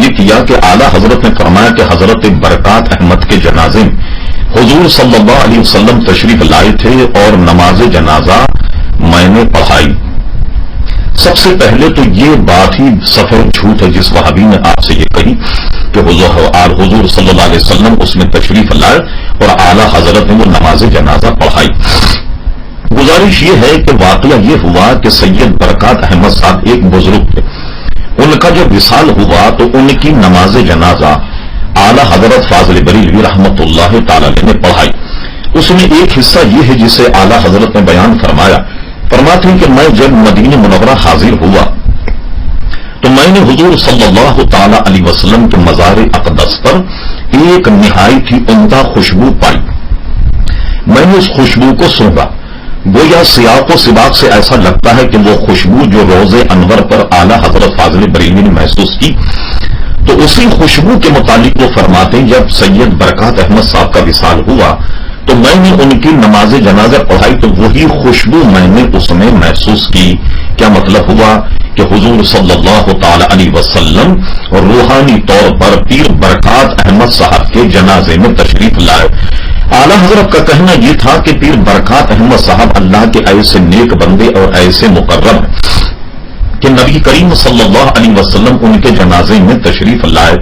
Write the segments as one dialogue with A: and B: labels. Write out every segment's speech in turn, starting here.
A: یہ کیا کہ اعلیٰ حضرت نے فرمایا کہ حضرت برکات احمد کے جنازے میں حضور صلی اللہ علیہ وسلم تشریف لائے تھے اور نماز جنازہ میں نے پڑھائی۔ سب سے پہلے تو یہ بات ہی سفید جھوٹ ہے جس وہابی نے آپ سے یہ کہی کہ حضور صلی اللہ علیہ وسلم اس میں تشریف لائے اور اعلیٰ حضرت نے وہ نماز جنازہ پڑھائی۔ گزارش یہ ہے کہ واقعہ یہ ہوا کہ سید برکات احمد صاحب ایک بزرگ تھے، ان کا جب وصال ہوا تو ان کی نماز جنازہ اعلیٰ حضرت فاضل بریلوی رحمت اللہ تعالی نے پڑھائی۔ اس میں ایک حصہ یہ ہے جسے اعلیٰ حضرت نے بیان فرمایا، فرماتے ہیں کہ میں جب مدینہ منورہ حاضر ہوا تو میں نے حضور صلی اللہ تعالی علیہ وسلم کے مزار اقدس پر ایک نہایت ہی عمدہ خوشبو پائی۔ میں نے اس خوشبو کو سونگا، گویا سیاق و سباق سے ایسا لگتا ہے کہ وہ خوشبو جو روز انور پر اعلیٰ حضرت فاضل بریلوی نے محسوس کی، تو اسی خوشبو کے متعلق وہ فرماتے ہیں جب سید برکات احمد صاحب کا وصال ہوا تو میں نے ان کی نماز جنازہ پڑھائی تو وہی خوشبو میں نے اس میں محسوس کی۔ کیا مطلب ہوا کہ حضور صلی اللہ تعالی علیہ وسلم روحانی طور پر پیر برکات احمد صاحب کے جنازے میں تشریف لائے۔ اعلیٰ حضرت کا کہنا یہ تھا کہ پیر برکات احمد صاحب اللہ کے ایسے نیک بندے اور ایسے مقرب ہیں کہ نبی کریم صلی اللہ علیہ وسلم ان کے جنازے میں تشریف لائے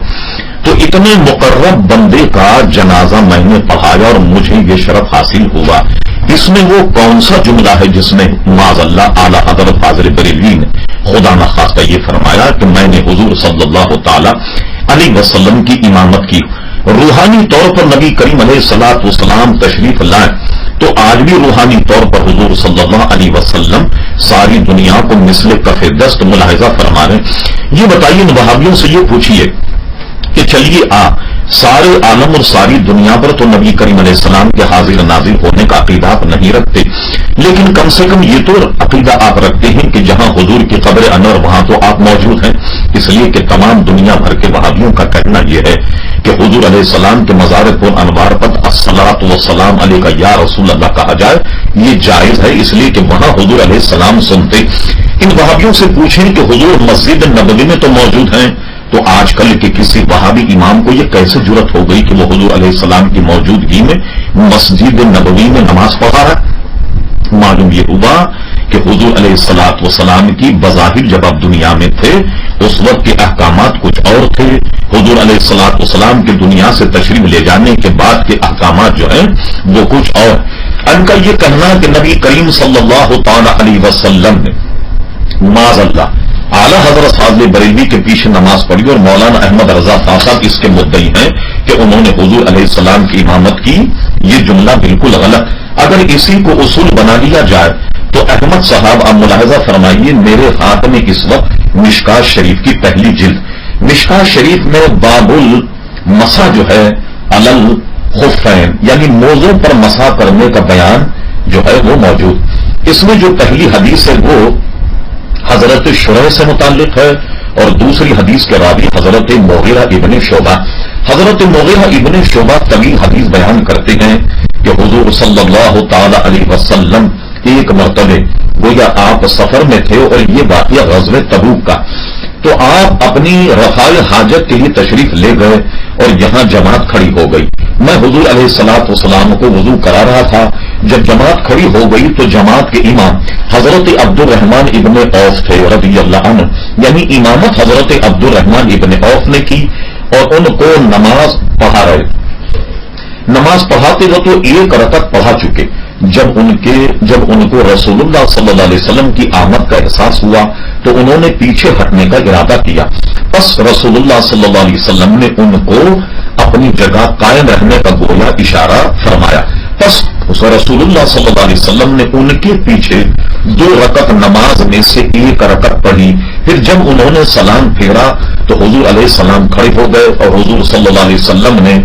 A: تو اتنے مقرب بندے کا جنازہ میں نے پڑھایا اور مجھے یہ شرف حاصل ہوا۔ اس میں وہ کون سا جملہ ہے جس میں معاذ اللہ اعلیٰ حضرت فاضل بریلوی نے خدا نخواستہ یہ فرمایا کہ میں نے حضور صلی اللہ تعالی علیہ وسلم کی امامت کی، روحانی طور پر نبی کریم علیہ الصلوۃ والسلام تشریف لائے تو آج بھی روحانی طور پر حضور صلی اللہ علیہ وسلم ساری دنیا کو مثل کف دست ملاحظہ فرما رہے ہیں۔ یہ بتائیے ان وہابیوں سے یہ پوچھیے کہ چلیے سارے عالم اور ساری دنیا پر تو نبی کریم علیہ السلام کے حاضر نازل ہونے کا عقیدہ آپ نہیں رکھتے، لیکن کم سے کم یہ تو عقیدہ آپ رکھتے ہیں کہ جہاں حضور کی قبر انور وہاں تو آپ موجود ہیں، اس لیے کہ تمام دنیا بھر کے وہابیوں کا کہنا یہ ہے کہ حضور علیہ السلام کے مزار پر انوار پر الصلاۃ والسلام علیک یا رسول اللہ کہا جائے یہ جائز ہے، اس لیے کہ وہاں حضور علیہ السلام سنتے۔ ان وہابیوں سے پوچھیں کہ حضور مسجد نبوی میں تو موجود ہیں، تو آج کل کے کسی وہابی امام کو یہ کیسے جرت ہو گئی کہ وہ حضور علیہ السلام کی موجودگی میں مسجد نبوی میں نماز پڑھا رہا ہے؟ معلوم یہ ہوا کہ حضور علیہ الصلوۃ والسلام کی بظاہر جب آپ دنیا میں تھے اس وقت کے احکامات کچھ اور تھے، حضور علیہ الصلوۃ والسلام کے دنیا سے تشریف لے جانے کے بعد کے احکامات جو ہیں وہ کچھ اور۔ ان کا یہ کہنا کہ نبی کریم صلی اللہ تعالی علیہ وسلم نے معاذ اللہ اعلیٰ حضرت فاضل بریلوی کے پیچھے نماز پڑھی اور مولانا احمد رضا خان صاحب اس کے مدعی ہیں کہ انہوں نے حضور علیہ السلام کی امامت کی، یہ جملہ بالکل غلط۔ اگر اسی کو اصول بنا لیا جائے تو احمد صاحب آپ ملاحظہ فرمائیے میرے ہاتھ میں اس وقت مشکات شریف کی پہلی جلد، مشکات شریف میں باب المسح جو ہے علل خفین یعنی موضوع پر مسح کرنے کا بیان جو ہے وہ موجود، اس میں جو پہلی حدیث ہے وہ حضرت شریح سے متعلق ہے اور دوسری حدیث کے راوی حضرت مغیرہ ابن شعبہ۔ حضرت مغیرہ ابن شعبہ طویل حدیث بیان کرتے ہیں کہ حضور صلی اللہ تعالی علیہ وسلم ایک مرتبہ گویا آپ سفر میں تھے اور یہ واقعہ غزوہ تبوک کا، تو آپ اپنی رفع حاجت کے لیے تشریف لے گئے اور یہاں جماعت کھڑی ہو گئی۔ میں حضور علیہ الصلوۃ والسلام کو وضو کرا رہا تھا، جب جماعت کھڑی ہو گئی تو جماعت کے امام حضرت عبد الرحمن ابن عوف تھے رضی اللہ عنہ، یعنی امامت حضرت عبد الرحمن ابن عوف نے کی اور ان کو نماز پڑھا رہے۔ نماز پڑھاتے وہ تو ایک رکعت پڑھا چکے، جب ان کو رسول اللہ صلی اللہ علیہ وسلم کی آمد کا احساس ہوا تو انہوں نے پیچھے ہٹنے کا ارادہ کیا، بس رسول اللہ صلی اللہ علیہ وسلم نے ان کو اپنی جگہ قائم رہنے کا گویا اشارہ فرمایا، بس رسول اللہ صلی اللہ علیہ وسلم نے ان کے پیچھے 2 رکعت نماز میں سے ایک رکعت پڑھی، پھر جب انہوں نے سلام پھیرا تو حضور علیہ السلام کھڑے ہو گئے اور حضور صلی اللہ علیہ وسلم نے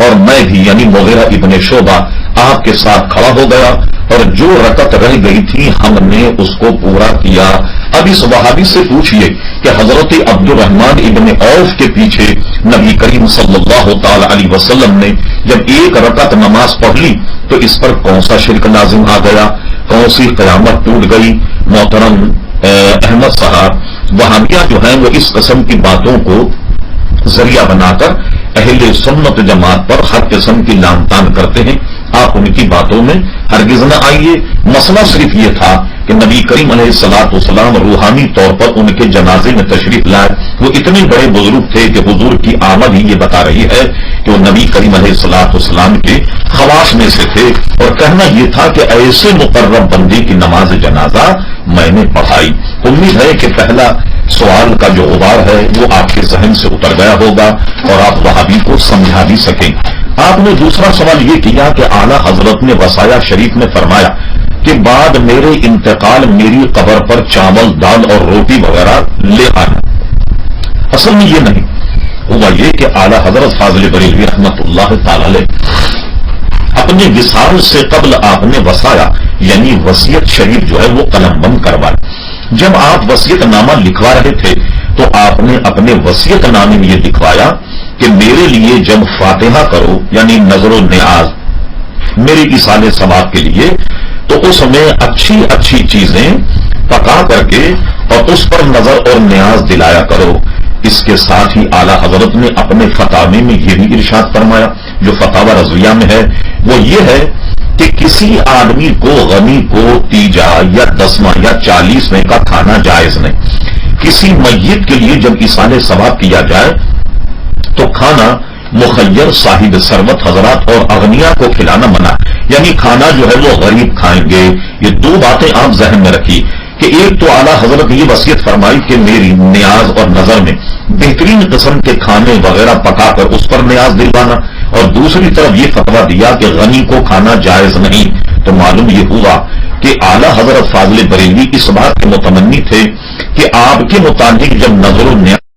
A: اور میں بھی یعنی مغیرہ ابن شعبہ آپ کے ساتھ کھڑا ہو گیا اور جو رکعت رہ گئی تھی ہم نے اس کو پورا کیا۔ اب اس وہابی سے پوچھئے کہ حضرت عبد الرحمن ابن عوف کے پیچھے نبی کریم صلی اللہ تعالی علیہ وسلم نے جب ایک رکعت نماز پڑھ لی تو اس پر کون سا شرک لازم آ گیا، کون سی قیامت ٹوٹ گئی؟ محترم احمد صاحب، وہابیہ جو ہیں وہ اس قسم کی باتوں کو ذریعہ بنا کر اہل سنت جماعت پر ہر قسم کی لان تان کرتے ہیں. آپ ان کی باتوں میں ہرگز نہ آئیے. مسئلہ صرف یہ تھا کہ نبی کریم علیہ الصلوۃ والسلام روحانی طور پر ان کے جنازے میں تشریف لائے. وہ اتنے بڑے بزرگ تھے کہ حضور کی آمد ہی یہ بتا رہی ہے کہ وہ نبی کریم علیہ الصلوۃ والسلام کے خواص میں سے تھے, اور کہنا یہ تھا کہ ایسے مقرب بندے کی نماز جنازہ میں نے پڑھائی. امید ہے کہ پہلا سوال کا جو غبار ہے وہ آپ کے ذہن سے اتر گیا ہوگا اور آپ وہابی کو سمجھا بھی سکیں. آپ نے دوسرا سوال یہ کیا کہ اعلی حضرت نے وصایا شریف میں فرمایا کہ بعد میرے انتقال میری قبر پر چاول دال اور روٹی وغیرہ لے آنا. اصل میں یہ نہیں ہوا. یہ کہ اعلی حضرت فاضل بریلوی رحمت اللہ تعالی علیہ اپنے وصال سے قبل آپ نے وصایا یعنی وصیت شریف جو ہے وہ قلم بند کروائی. جب آپ وصیت نامہ لکھوا رہے تھے تو آپ نے اپنے وصیت نامے میں یہ لکھوایا کہ میرے لیے جب فاتحہ کرو یعنی نظر و نیاز میرے ایصال ثواب کے لیے تو اس میں اچھی اچھی چیزیں پکا کر کے اور اس پر نظر اور نیاز دلایا کرو. اس کے ساتھ ہی اعلی حضرت نے اپنے فتاوی میں یہ بھی ارشاد فرمایا جو فتاوی رضویہ میں ہے, وہ یہ ہے کہ کسی آدمی کو غنی کو تیجا یا 10واں یا 40ویں کا کھانا جائز نہیں. کسی میت کے لیے جب ایصال ثواب کیا جائے تو کھانا مخیر صاحب ثروت حضرات اور اغنیا کو کھلانا منع, یعنی کھانا جو ہے وہ غریب کھائیں گے. یہ دو باتیں آپ ذہن میں رکھی کہ ایک تو اعلیٰ حضرت نے یہ وصیت فرمائی کہ میری نیاز اور نظر میں بہترین قسم کے کھانے وغیرہ پکا کر اس پر نیاز دلوانا, اور دوسری طرف یہ فتویٰ دیا کہ غنی کو کھانا جائز نہیں. تو معلوم یہ ہوا کہ اعلیٰ حضرت فاضل بریلوی اس بات کے متمنی تھے کہ آپ کے متعلق جب نظر و نیاز